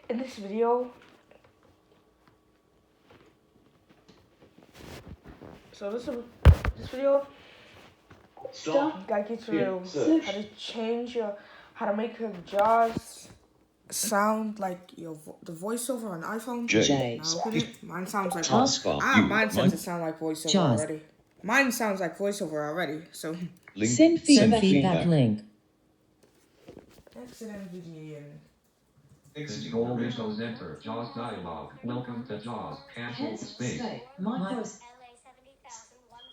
in this video, this video, guide you through how to change how to make your JAWS sound like the voiceover on iPhone. J. Mine sounds like Mine says it sound like voiceover JAWS. already. Mine sounds like voiceover already. So Send feedback link. exit NVDA and Exiting all windows, enter JAWS dialog. Welcome to JAWS. Cancel space.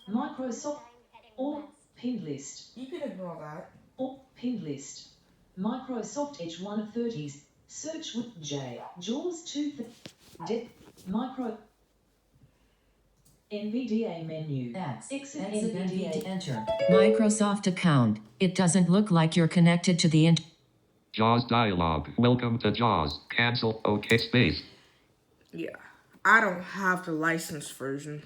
Microsoft or pinned list. you can ignore that. Or pinned list. Microsoft Edge 130s. Search with J. JAWS 2. Micro. NVDA menu. Exit NVDA. Enter. Microsoft account. It doesn't look like you're connected to the JAWS dialog. Welcome to JAWS. Cancel OK space. Yeah, I don't have the licensed version.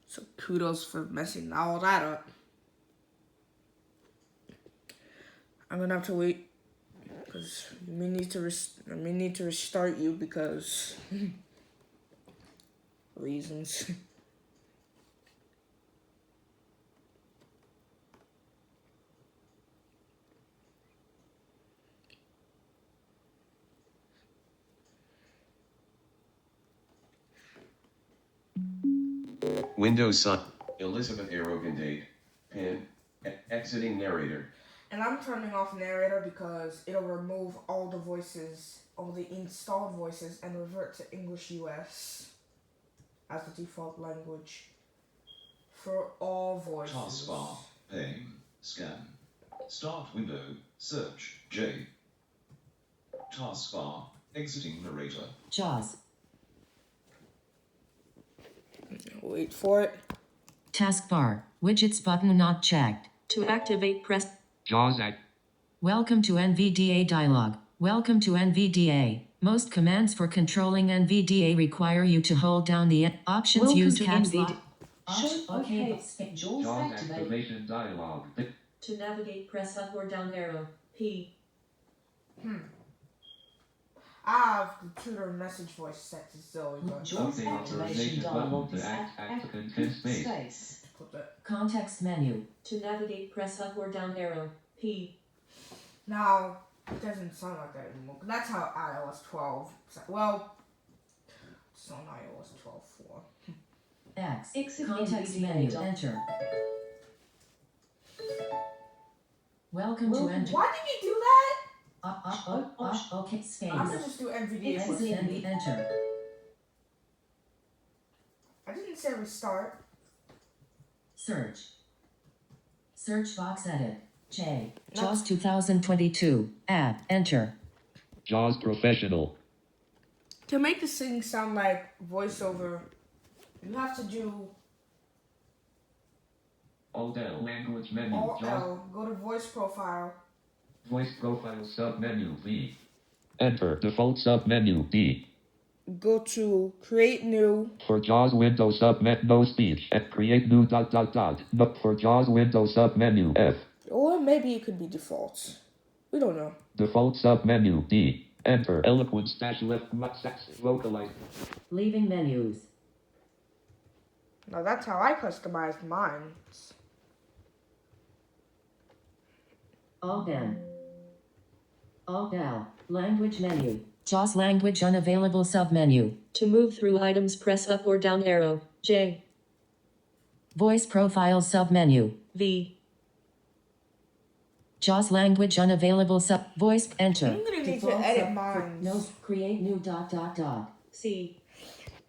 So kudos for messing all that up. I'm gonna have to wait because we need to restart you because reasons. Windows Sun. Elizabeth Arrogandate. Pin. Exiting narrator. And I'm turning off narrator because it'll remove all the voices, all the installed voices, and revert to English US as the default language for all voices. Taskbar, pane, scan. Start window, search, J. Taskbar, exiting narrator. JAWS. Wait for it. Taskbar. Widgets button not checked. To activate, press. JAWS act. Welcome to NVDA dialog. Welcome to NVDA. Most commands for controlling NVDA require you to hold down the options. Welcome Use to caps NVDA. lock. Okay. JAWS JAWS activate. activation dialog. To navigate, press up or down arrow. P. I have the tutor message voice set to Zoe, but JAWS Update activation authorization dialog button is to act content space. put that. Context menu. To navigate, press up or down arrow. P. Now, it doesn't sound like that anymore. That's how iOS 12. Well, it's on iOS 12.4. X. Exit Context NVDA menu. doc- Enter. Welcome to enter. Why did you do that? Okay, space. I'm gonna just do NVDA for Exit and enter. I didn't say restart. Search. Search box edit. J. JAWS 2022. Add. Enter. JAWS professional. To make this thing sound like voiceover, you have to do Alt L language menu. Alt JAWS L, go to voice profile. voice profile submenu V. Enter default submenu D. Go to create new. For JAWS window submenu no speech and create new ... No, for JAWS window submenu F. Or maybe it could be default. We don't know. Default submenu D. Enter eloquence dash left vocalize. Leaving menus. Now that's how I customized mine. Alt N. Alt L. Language menu. JAWS language unavailable submenu. To move through items, press up or down arrow. J. Voice profile submenu. V. JAWS language unavailable voice enter. I'm gonna need to Default edit mine. No, create new ... C.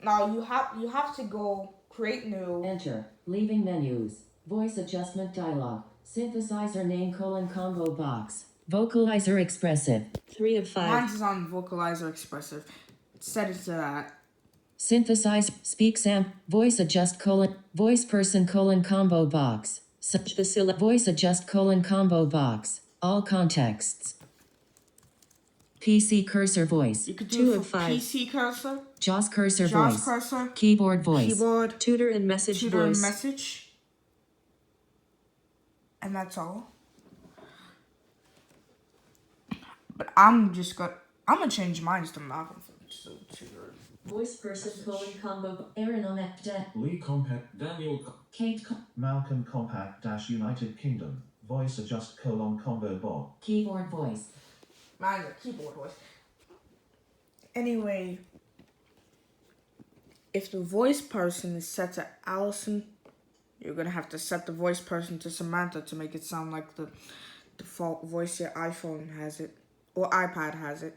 Now you have to go create new. Enter. Leaving menus. Voice adjustment dialog. Synthesizer name : combo box. Vocalizer expressive. 3 of 5. Mine's is on vocalizer expressive. Set it to that. Synthesize, speak Sam, voice adjust : voice person : combo box. Voice adjust : combo box. All contexts. PC cursor voice. You could 2 do of 5. PC cursor, JAWS cursor JAWS voice. cursor, Keyboard voice. keyboard, Tutor and message tutor, voice. message, and that's all. But I'm just gonna I'm gonna change mine to Malcolm to your Voice person colon combo. Aaron Omek dead. Lee Compact Daniel Kate Malcolm Compact Dash United Kingdom. Voice adjust combo Bob. keyboard voice. mine's a keyboard voice. Anyway, if the voice person is set to Allison, you're gonna have to set the voice person to Samantha to make it sound like the default voice your iPhone has it or iPad has it.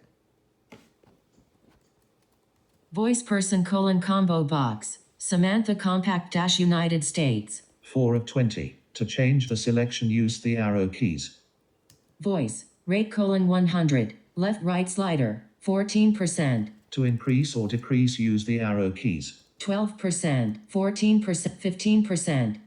Voice person colon combo box. Samantha compact dash United States. 4 of 20. To change the selection, use the arrow keys. Voice. Rate colon 100. Left right slider. 14%. To increase or decrease, use the arrow keys. 12%. 14%. 15%.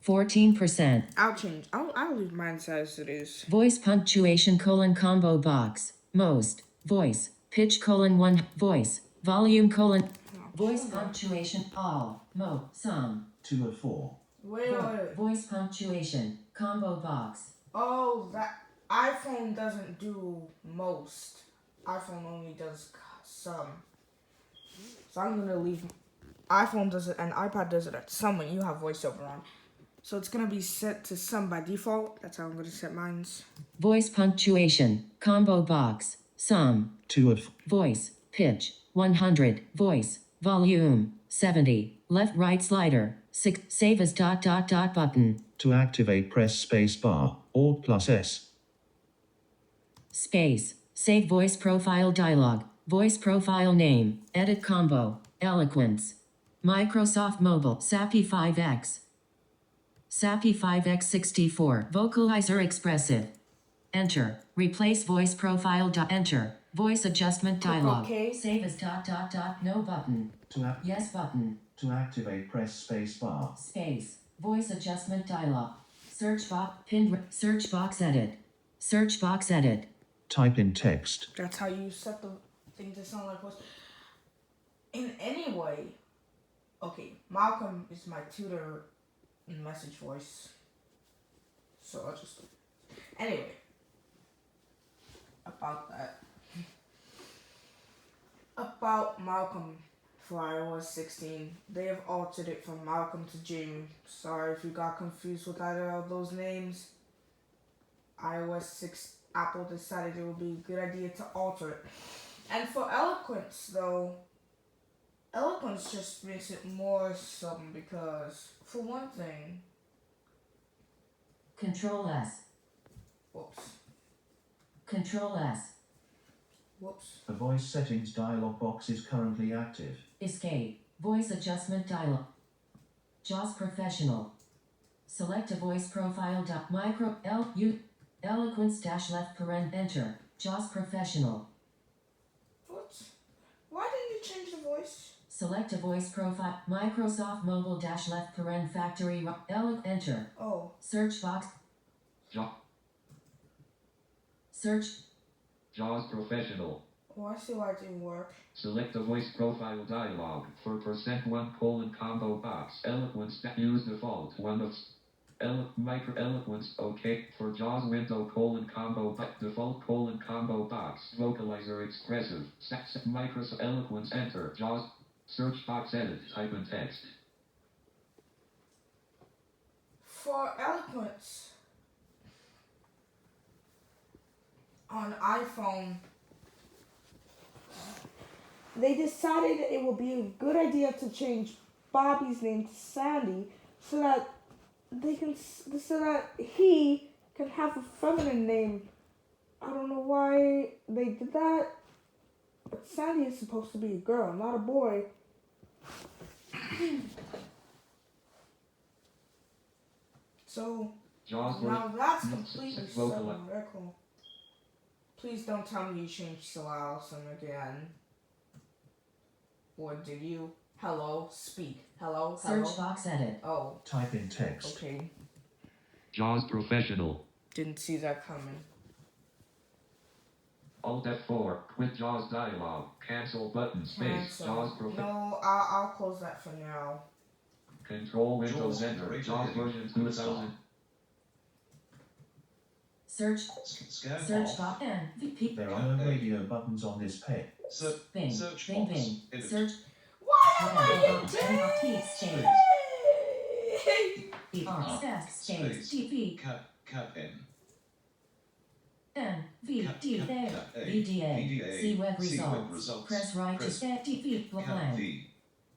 14%. I'll leave mine as it is. Voice punctuation colon combo box. Most. Voice. Pitch colon 1. Voice. Volume colon. Voice punctuation all. Some. 2 of 4. Wait. Voice punctuation. Combo box. Oh, that iPhone doesn't do most. iPhone only does some. So I'm gonna leave. iPhone does it and iPad does it at some when you have voiceover on. So it's gonna be set to some by default. That's how I'm gonna set mine's. Voice punctuation. Combo box. Some. 2 of Voice. Pitch. 100. Voice. Volume. 70. Left right slider. 6. Save as ... button. To activate, press space bar. Alt plus S. Space. Save voice profile dialog. Voice profile name. Edit combo. Eloquence. Microsoft Mobile. SAPI 5X. SAPI 5X 64. Vocalizer expressive. Enter. Replace voice profile. Enter. Voice adjustment dialog. Okay. Save as ... No button. Yes button. To activate, press space bar. Space. Voice adjustment dialog. Search box. Search box edit. Search box edit. Type in text. That's how you set the thing to sound like voice. In any way, okay, Malcolm is my tutor in message voice. So I'll just anyway. About that. About Malcolm for iOS 16. They have altered it from Malcolm to Jamie. Sorry if you got confused with either of those names. iOS 6 Apple decided it would be a good idea to alter it. And for Eloquence though, Eloquence just makes it more something because for one thing, Control S. whoops. Control S. Whoops. The voice settings dialog box is currently active. Escape. Voice adjustment dialog. JAWS Professional. Select a voice profile. Micro Eloquence dash left paren. Enter. JAWS Professional. What? Why didn't you change the voice? Select a voice profile. Microsoft Mobile dash left paren factory. Enter. Oh. Search box. Ja- Search. JAWS Professional. Oh, I see why it didn't work. Select the voice profile dialog for %1 colon combo box. Eloquence use default one of micro eloquence OK for JAWS window colon combo default colon combo box. Vocalizer expressive. Microsoft Eloquence enter. JAWS search box edit. Type in text. For Eloquence on iPhone, they decided it would be a good idea to change Bobby's name to Sandy so that he can have a feminine name. I don't know why they did that, but Sandy is supposed to be a girl, not a boy. So JAWS now that's completely vocal. sub-miracle. Please don't tell me you changed to Allison again. Or did you? Hello, speak. Hello, hello. Search box edit. Oh, Type in text. okay. JAWS Professional. Didn't see that coming. Alt F4. Quit JAWS dialog. Cancel button. Space. Cancel. JAWS Professional. No, I'll close that for now. Control Windows JAWS enter. operator JAWS heading. version 2000. Search. Scan Search off. box. N. V. There are no radio buttons on this page. Bing. Search Bing. box. Bing. Edit. Search. Why am I N. in T. Stage. J? Desk. Stage. Space. TV. Cap N. N. V. Cap- D. cap- A. cap A. VDA. VDA. See web See results. web results. Press right Press to set TV. Cap Blank. V.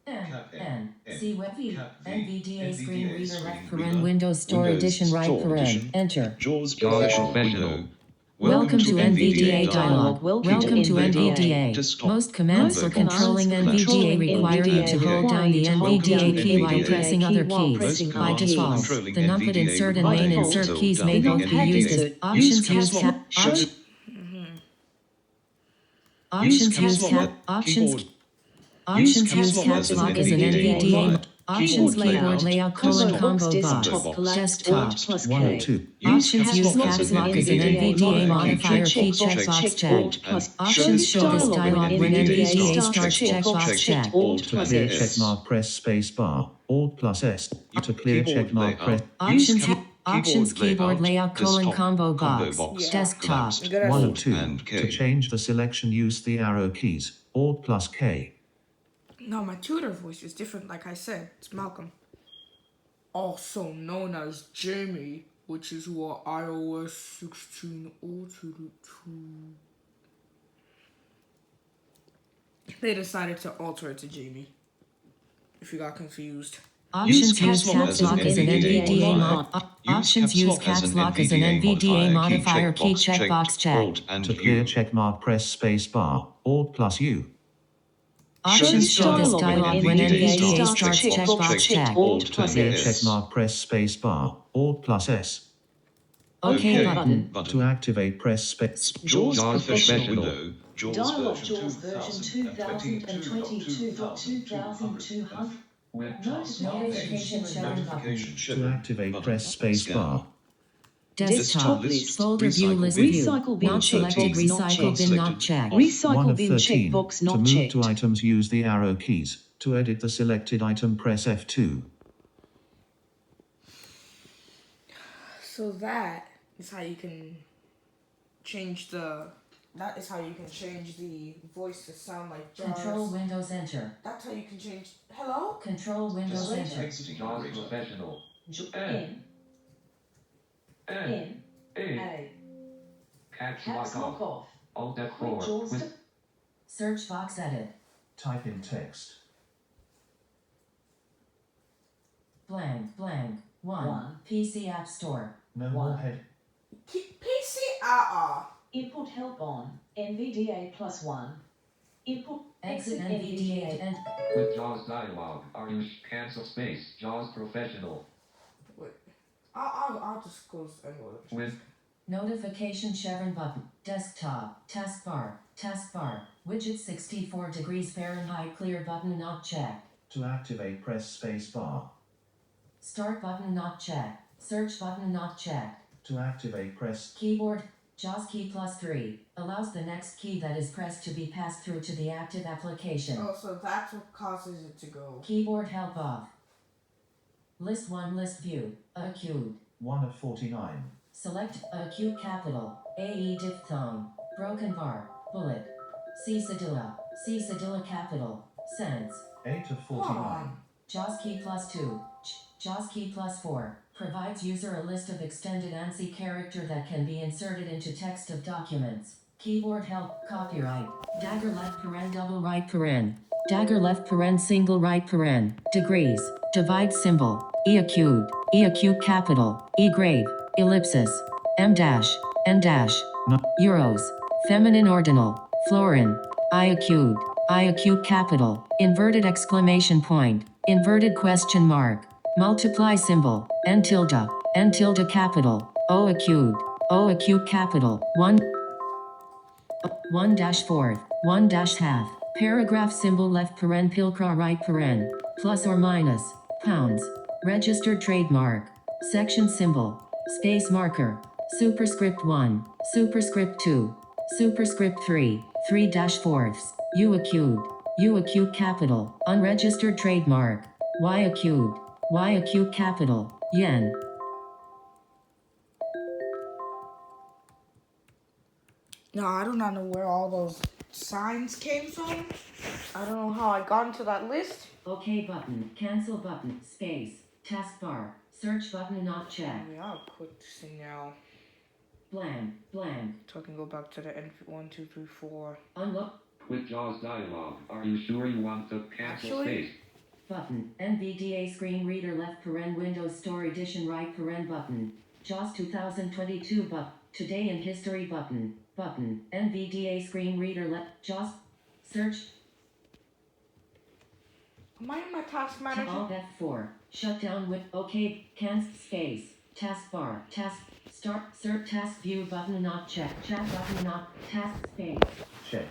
N. Cap N. N. N. See web V. Cap V. NVDA screen NVDA reader screen left reader. paren Windows Store Windows Edition right Store paren. Edition. Enter. JAWS JAWS Professional Professional. window. Welcome to NVDA dialog. Welcome Welcome to to NVDA. NVDA. Desktop. Most commands for Most controlling commands NVDA require you to hold down the NVDA key while NVDA pressing other keys. Most By commands for default, controlling the numpad NVDA insert and require main you to insert hold keys down may the both be used as NVDA. options. Use Use caps cap. lock. Show. Options caps use lock. cap. Options. Keyboard. Options caps use lock caps as an lock as an NVDA NVDA. mod. Options Keyboard keyboard layout colon Desktop. combo desktop, box. collapse, Desktop. Alt plus 1 K. or 2. Options use caps lock caps lock as an NVDA modifier key checkbox check. Alt plus Options show this dialog when NVDA starts checkbox check. Alt To plus clear S. checkmark, press space bar. Alt plus S. To clear Keyboard checkmark, press Options Use options keyboard layout colon desktop, combo combo box. box, Desktop. collapsed. Good at 1 or Alt 2. and K. To change the selection, use the arrow keys. Alt plus K. No, my tutor voice is different, like I said. It's Malcolm. Also known as Jamie, which is what iOS 16 altered it to. They decided to alter it to Jamie. If you got confused. Options use caps lock caps lock as an NVDA mod. Options use caps lock as an NVDA modifier key checkbox check. Alt and To clear U. checkmark, press space bar. Alt plus U. Options show this dialog when NVDA starts checkbox checkbox check. Alt To plus clear S. checkmark, press space bar. Alt plus S. OK button. To activate, press space. JAWS JAWS Professional Professional. window. JAWS Dialog version JAWS version 2022.2200. Notification shown button. Notification To shown. activate, Button. press space Scan. bar. Desktop list. folder view Recycle list bin. view. Recycle bin Not selected. checkbox not Recycle checked. bin not checked. 1 Recycle of bin 13. checkbox To not move checked. to items, use the arrow keys. To edit the selected item, press F2. So that is how you can change the. That is how you can change the voice to sound like jars. Control Windows Enter. That's how you can change. Hello? Control Windows Enter. Exiting JAWS operator. Professional. N N N A A. Caps Caps lock lock off. off. Alt Quick F4. JAWS With to Search box edit. Type in text. Blank blank. 1. One. PC App Store. No One. more head. PC input help on NVDA +1. Input Exit NVDA and with JAWS dialog. Are you cancel space? JAWS Professional. Wait. I'll just close anyway. With notification chevron button. Desktop. Taskbar. Taskbar. Widget 64 degrees Fahrenheit clear button not checked. To activate, press space bar. Start button not checked. Search button not checked. To activate, press Keyboard. JAWS key +3 allows the next key that is pressed to be passed through to the active application. Oh, so that's what causes it to go. Keyboard help off. List 1 list view. Acute. 1 of 49. Select acute capital. AE diphthong. Broken bar. Bullet. C cedilla capital. Sense. 8 of 49. JAWS key +2. JAWS key +4 provides user a list of extended ANSI character that can be inserted into text of documents. Keyboard help. Copyright. Dagger left paren double right paren. Dagger left paren single right paren. Degrees. Divide symbol. E acute. E acute capital. E grave. Ellipsis. M dash. N dash. No. Euros. Feminine ordinal. Florin. I acute. I acute capital. Inverted exclamation point. Inverted question mark. Multiply symbol. N tilde. N tilde capital. O acute. O acute capital. 1 dash fourth. 1 dash half. Paragraph symbol left paren pilcra right paren. Plus or minus. Pounds. Registered trademark. Section symbol. Space marker. Superscript 1. Superscript 2. Superscript 3. 3 dash fourths. U acute. U acute capital. Unregistered trademark. Y acute. Y acute capital. Yen. No, I do not know where all those signs came from. I don't know how I got into that list. OK button. Cancel button. Space. Taskbar. Search button not checked. Yeah, I'll quit this thing now. Blank. Blank. So I can go back to the end 1, 2, 3, 4. Unlock. Quit JAWS dialog. Are you sure you want the cancel Actually- space? Button. NVDA screen reader left paren Windows Store Edition right paren button. JAWS 2022 Today in history button. Button. NVDA screen reader left. JAWS. Search. Am I in my task manager? Alt F4. Shut down with OK. Cancel space. Taskbar. Task. Start. Search task view button not checked. Chat button not. Task space. Check.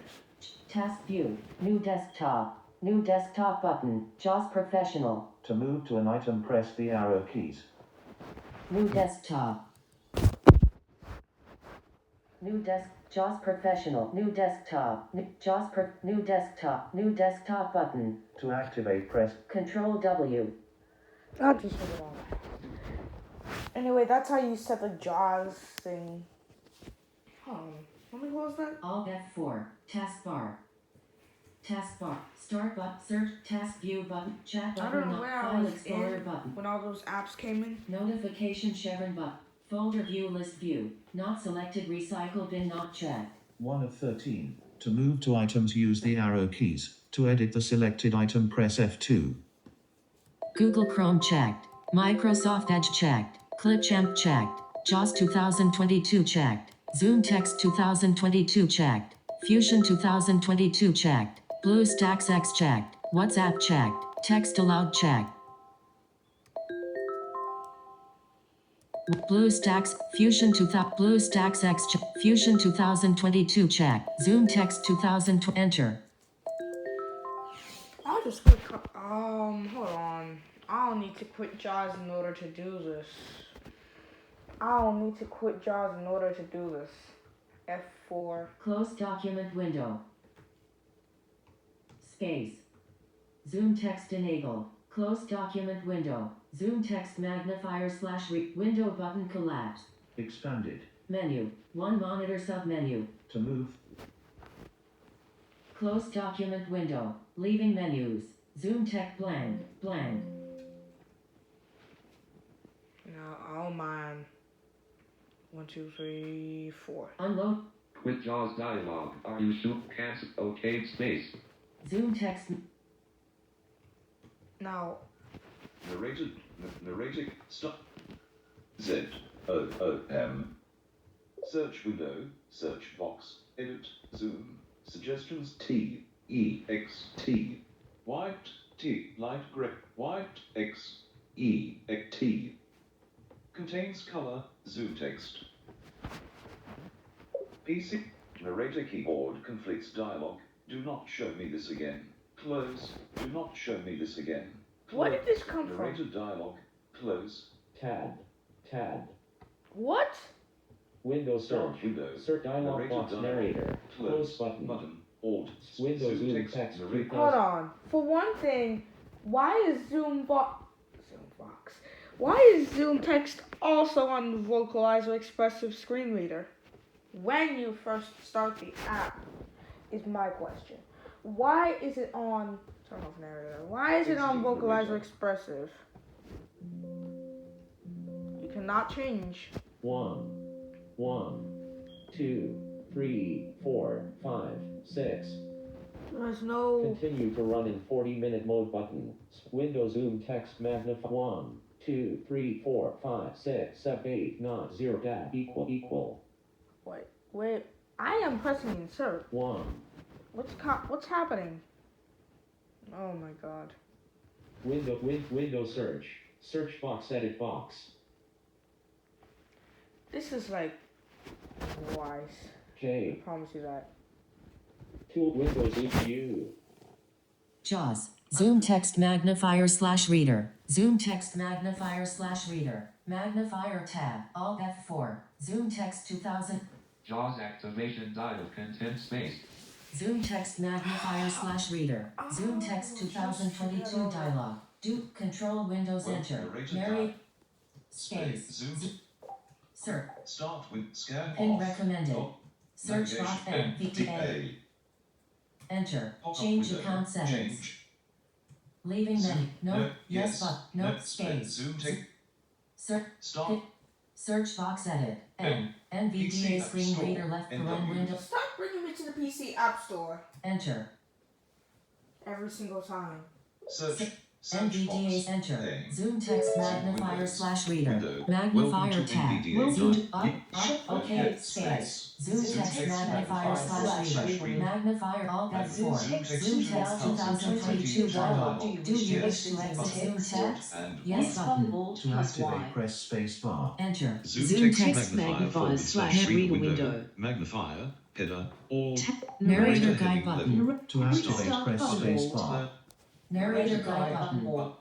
Task view. New desktop. New desktop button. JAWS Professional. To move to an item, press the arrow keys. New desktop. New desk. JAWS Professional. New desktop. New desktop. New desktop button. To activate, press Control W. I'll just leave it on. Anyway, that's how you set the JAWS thing. Hold on. Let me close that. Alt F4. Taskbar. Taskbar. Start button. Search. Task view button. Chat I button. don't know Not where I file was explorer in button. when all those apps came in. Notification chevron button. Folder view list view. Not selected. Recycle bin not checked. 1 of 13. To move to items, use the arrow keys. To edit the selected item, press F2. Google Chrome checked. Microsoft Edge checked. Clipchamp checked. JAWS 2022 checked. Zoom Text 2022 checked. Fusion 2022 checked. BlueStacks X checked. WhatsApp checked. Text Aloud checked. BlueStacks BlueStacks X Fusion 2022 check. Zoom Text 2000 enter. I'll just quit. Hold on. I'll need to quit JAWS in order to do this. I'll need to quit JAWS in order to do this. F4. Close document window. Space. Zoom text enable. Close document window. Zoom text magnifier / window button collapse. Expanded. Menu. One monitor submenu. To move, Close document window. Leaving menus. Zoom text blank. Blank. Now, oh man. 1, 2, 3, 4. Unload. Quit JAWS dialog. Are you sure? Cancel OK space. Zoom text. Now, Narrated, stop. Z, O, O, M. Search window, search box, edit, zoom, suggestions, T, E, X, T. White, T, light gray, white, X, E, X, T. Contains color, zoom text. PC, narrator keyboard conflicts dialog. Do not show me this again. Close, do not show me this again. where did this come from? Narrator dialog, close. Tab. What? Windows search. Window. Search dialog Narrator box dialog. narrator. Close button. Alt. Windows Zoom text. narrator. Hold on. For one thing, why is Zoom Box? Why is Zoom Text also on the Vocalizer Expressive screen reader? When you first start the app, is my question. Why is it on? Turn off narrator. Why is it on Vocalizer Expressive? You cannot change. 1, 2, 3, 4, 5, 6. There's no. Continue to run in 40-minute mode button. Windows Zoom text magnify 1, 2, 3, 4, 5, 6, 7, 8, 9, 0 tab equal. Wait. I am pressing insert. 1. What's happening? Oh my god. Window search. Search box edit box. This is like wise. I J. promise you that. Tool Windows EPU. JAWS. Zoom text magnifier / reader. Zoom text magnifier / reader. Magnifier tab. Alt F4. Zoom text 2000. JAWS activation dial content space. Zoom text magnifier / reader. Zoom text 2022 dialog. Do control Windows enter. Narrator Mary. Space. Space. Zoom. Sir. Start with scan Pin off. recommended. Oh, Search box NVDA. Enter. Change account settings. Leaving menu. No. Yes but. No. Space. Zoom take. Search. Stop. Search box edit. N. NVDA screen reader left paren window. Stop bringing me to the PC App Store Enter. every single time. Search. NVDA enter. Name. Zoom text Zoom magnifier Windows. slash reader. Window. Magnifier Welcome to tab. NVDA. Zoom up. Okay. Hit Space. Zoom Zoom text text magnifier slash reader. Magnifier all F4. Zoom text 2022 dialog. Do you wish to exit Zoom text? And Yes button. to activate, press space bar. Enter. Zoom text magnifier slash reader window. Magnifier. Header. Narrator guide button. To activate, press space bar. Narrator guide button.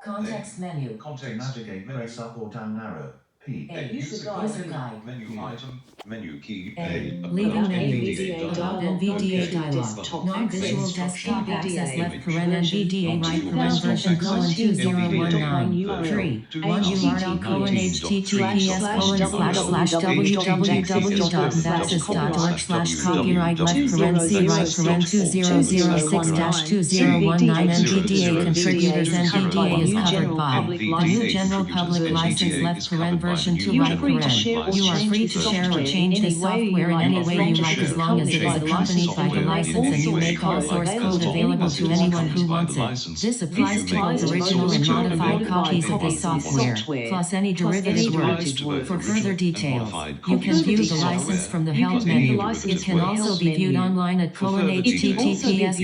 Context menu. To navigate, press up or down arrow. P. A. User guide. Menu item. Menu key. A. Leaving menu. NVDA Dot NVDA dialog. Non-visual desktop access left paren NVDA right paren version colon 2019. 3. 1 URL colon https colon slash www.access.org slash copyright left paren C right paren 2006-2019 NVDA contributors NVDA is covered by the new general public license left paren version 2 right paren. You are free to share or change the software in any way you like as long as it is accompanied by the license and you make all source code available to anyone who wants it. This applies to both original and modified copies of the software, plus any derivative work. For further details, you can view the license from the help menu. It can also be viewed online at https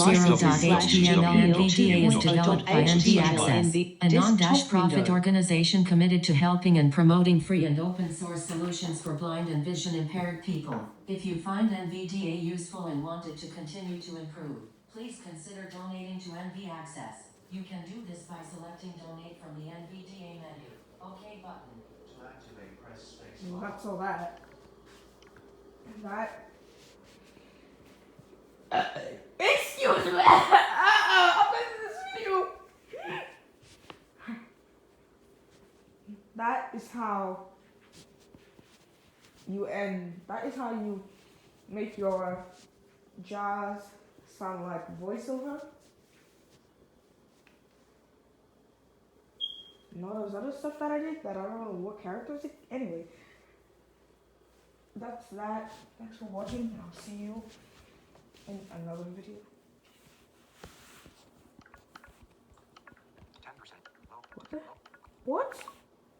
www.new.org/licenses/gtl-2.0.html NVDA is developed by NV Access, a non-profit organization committed to helping and promoting free and open source solutions for blind and vision impaired people. If you find NVDA useful and want it to continue to improve, please consider donating to NV Access. You can do this by selecting Donate from the NVDA menu. OK button. To activate, press space Well, bar. that's all that. That. Excuse me! I'm in this video! That is how you end. That is how you make your jazz sound like voiceover. No, those other stuff that I did that I don't know what characters it. Anyway, that's that. Thanks for watching. I'll see you in another video. 10%. What?